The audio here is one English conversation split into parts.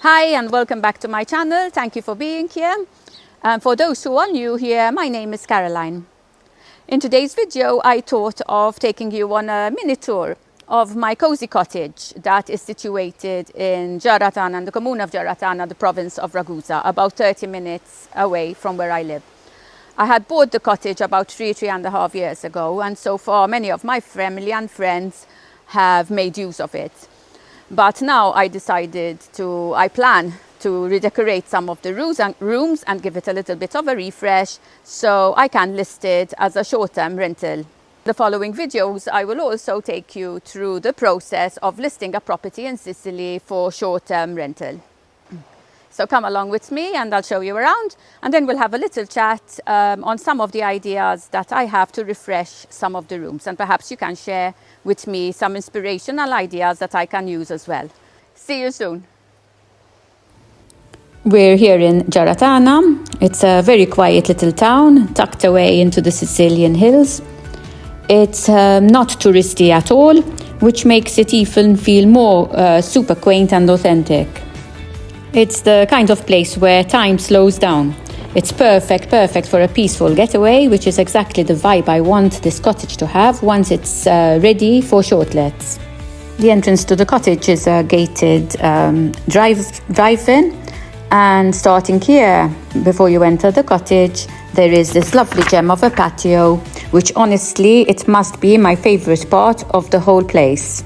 Hi and welcome back to my channel. Thank you for being here. For those who are new here, my name is Caroline. In today's video, I thought of taking you on a mini tour of my cozy cottage that is situated in Giaratana, in the commune of Giaratana, the province of Ragusa, about 30 minutes away from where I live. I had bought the cottage about three and a half years ago, and so far many of my family and friends have made use of it. But now I plan to redecorate some of the rooms and give it a little bit of a refresh so I can list it as a short-term rental. The following videos I will also take you through the process of listing a property in Sicily for short-term rental. So come along with me and I'll show you around, and then we'll have a little chat on some of the ideas that I have to refresh some of the rooms, and perhaps you can share with me some inspirational ideas that I can use as well. See you soon. We're here in Giaratana. It's a very quiet little town tucked away into the Sicilian hills. It's not touristy at all, which makes it even feel more super quaint and authentic. It's the kind of place where time slows down. It's perfect for a peaceful getaway, which is exactly the vibe I want this cottage to have once it's ready for shortlets. The entrance to the cottage is a gated drive-in, and starting here, before you enter the cottage, there is this lovely gem of a patio, which honestly, it must be my favorite part of the whole place.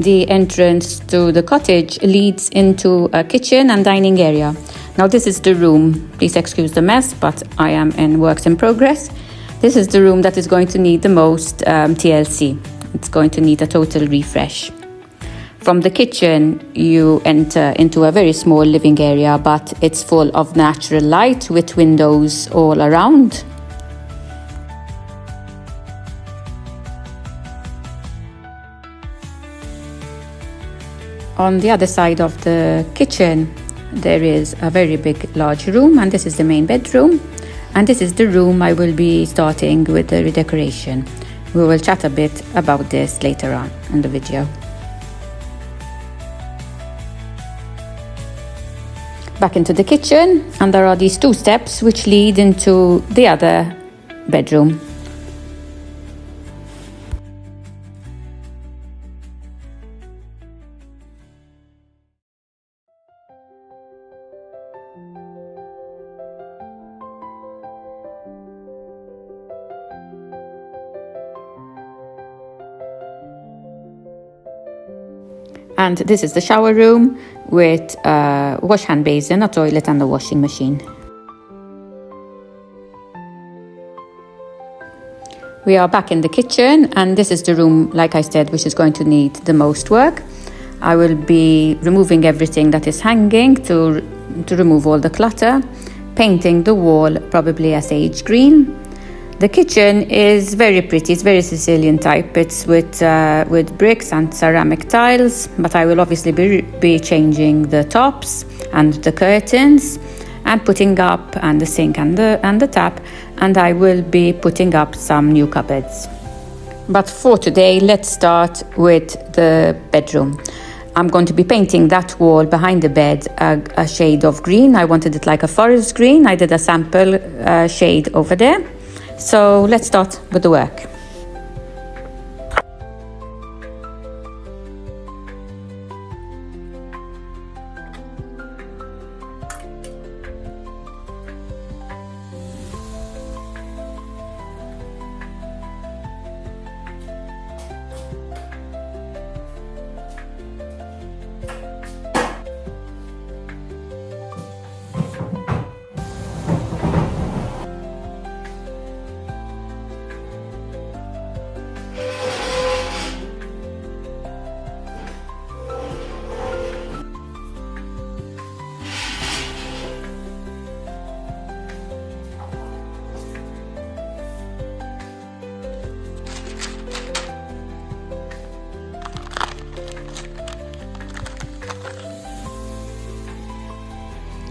The entrance to the cottage leads into a kitchen and dining area. Now this is the room. Please excuse the mess, but I am in works in progress. This is the room that is going to need the most TLC. It's going to need a total refresh. From the kitchen, you enter into a very small living area, but it's full of natural light with windows all around. On the other side of the kitchen, there is a very big, large room, and this is the main bedroom. And this is the room I will be starting with the redecoration. We will chat a bit about this later on in the video. Back into the kitchen, and there are these two steps which lead into the other bedroom. And this is the shower room with a wash hand basin, a toilet and a washing machine. We are back in the kitchen, and this is the room, like I said, which is going to need the most work. I will be removing everything that is hanging to remove all the clutter, painting the wall probably a sage green. The kitchen is very pretty, it's very Sicilian type. It's with bricks and ceramic tiles, but I will obviously be changing the tops and the curtains and putting up and the sink and the tap, and I will be putting up some new cupboards. But for today, let's start with the bedroom. I'm going to be painting that wall behind the bed a shade of green. I wanted it like a forest green. I did a sample shade over there. So let's start with the work.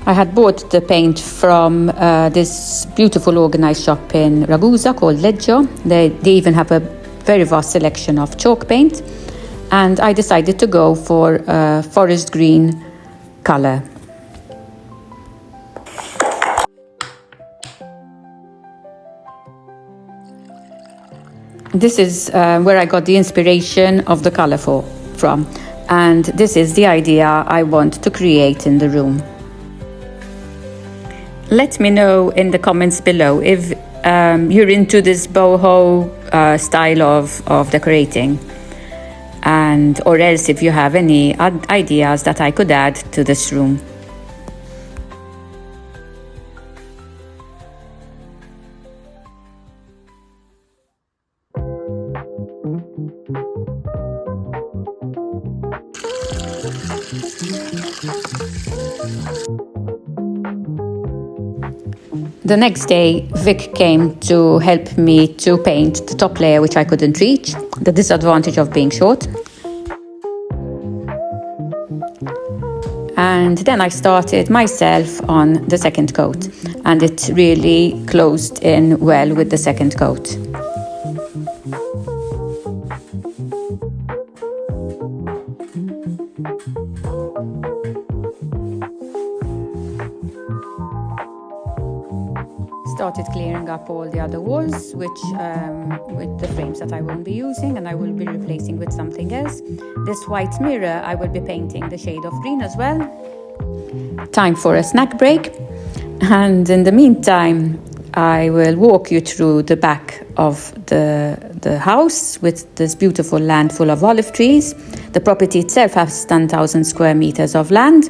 I had bought the paint from this beautiful organized shop in Ragusa called Leggio. They even have a very vast selection of chalk paint, and I decided to go for a forest green colour. This is where I got the inspiration of the colour from, and this is the idea I want to create in the room. Let me know in the comments below if you're into this boho style of decorating, and or else if you have any ideas that I could add to this room. The next day, Vic came to help me to paint the top layer, which I couldn't reach, the disadvantage of being short. And then I started myself on the second coat, and it really closed in well with the second coat. Started clearing up all the other walls, which with the frames that I won't be using, and I will be replacing with something else. This white mirror I will be painting the shade of green as well. Time for a snack break, and in the meantime I will walk you through the back of the house with this beautiful land full of olive trees. The property itself has 10,000 square meters of land,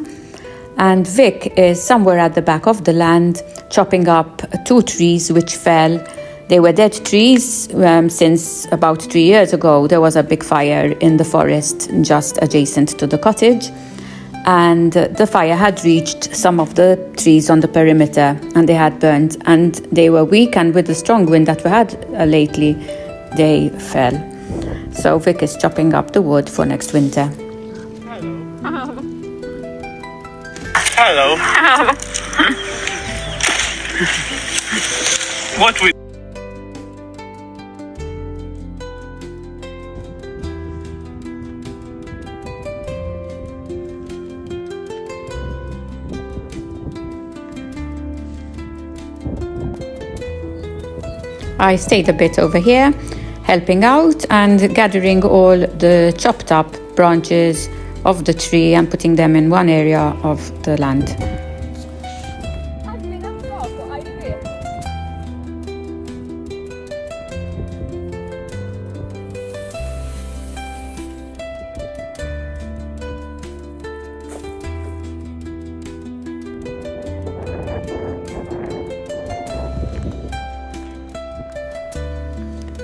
and Vic is somewhere at the back of the land chopping up 2 trees which fell. They were dead trees since about 3 years ago. There was a big fire in the forest just adjacent to the cottage, and the fire had reached some of the trees on the perimeter, and they had burnt, and they were weak, and with the strong wind that we had lately, they fell. So Vic is chopping up the wood for next winter. Hello. What we I stayed a bit over here, helping out and gathering all the chopped up branches of the tree and putting them in one area of the land.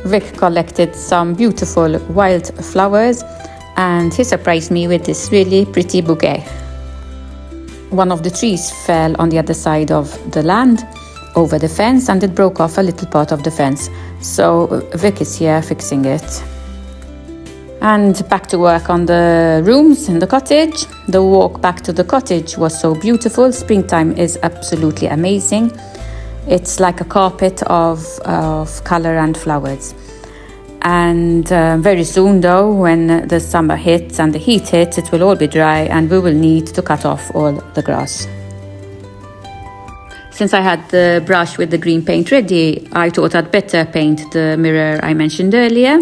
Vic collected some beautiful wild flowers, and he surprised me with this really pretty bouquet. One of the trees fell on the other side of the land over the fence, and it broke off a little part of the fence. So Vic is here fixing it. And back to work on the rooms in the cottage. The walk back to the cottage was so beautiful. Springtime is absolutely amazing. It's like a carpet of color and flowers. And very soon though, when the summer hits and the heat hits, it will all be dry and we will need to cut off all the grass. Since I had the brush with the green paint ready, I thought I'd better paint the mirror I mentioned earlier,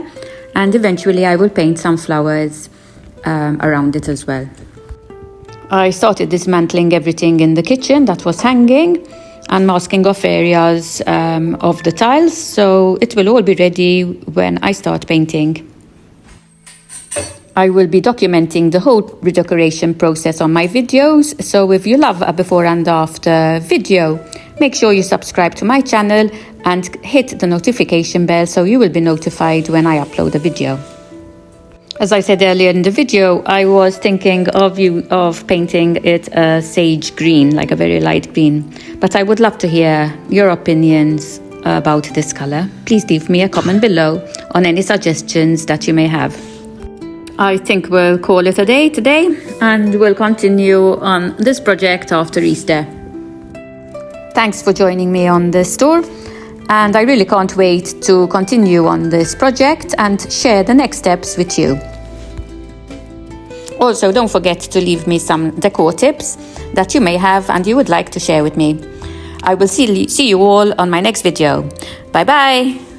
and eventually I will paint some flowers around it as well. I started dismantling everything in the kitchen that was hanging and masking off areas of the tiles, so it will all be ready when I start painting. I will be documenting the whole redecoration process on my videos, so if you love a before and after video, make sure you subscribe to my channel and hit the notification bell so you will be notified when I upload a video. As I said earlier in the video, I was thinking of painting it a sage green, like a very light green. But I would love to hear your opinions about this color. Please leave me a comment below on any suggestions that you may have. I think we'll call it a day today, and we'll continue on this project after Easter. Thanks for joining me on this tour, and I really can't wait to continue on this project and share the next steps with you. Also, don't forget to leave me some decor tips that you may have and you would like to share with me. I will see you all on my next video. Bye bye!